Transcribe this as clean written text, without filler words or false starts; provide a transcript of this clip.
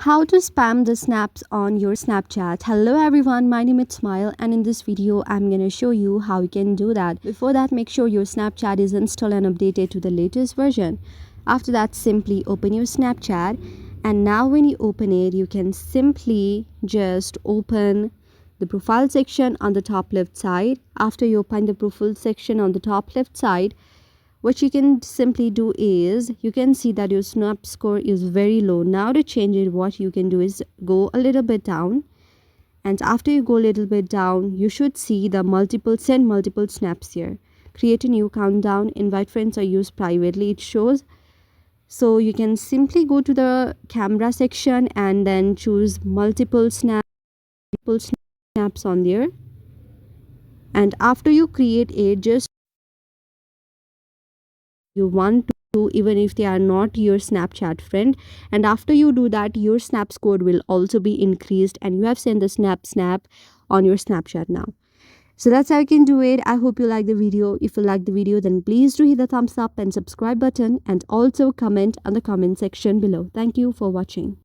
How to spam the snaps on your Snapchat. Hello everyone, my name is Smile and in this video I'm gonna show you how you can do that. Before that, make sure your Snapchat is installed and updated to the latest version. After that, simply open your Snapchat, and now when you open it, you can simply just open the profile section on the top left side. After you open the profile section on the top left side, what you can simply do is you can see that your snap score is very low. Now to change it, what you can do is go a little bit down, and after you go a little bit down, you should see the send multiple snaps here. Create a new countdown, invite friends or use privately, it shows. So you can simply go to the camera section and then choose multiple snaps on there, and after you create it, just you want to, even if they are not your Snapchat friend, and after you do that, your snap score will also be increased and you have sent the snap on your Snapchat now. So that's how you can do it. I hope you like the video. If you like the video, then please do hit the thumbs up and subscribe button, and also comment on the comment section below. Thank you for watching.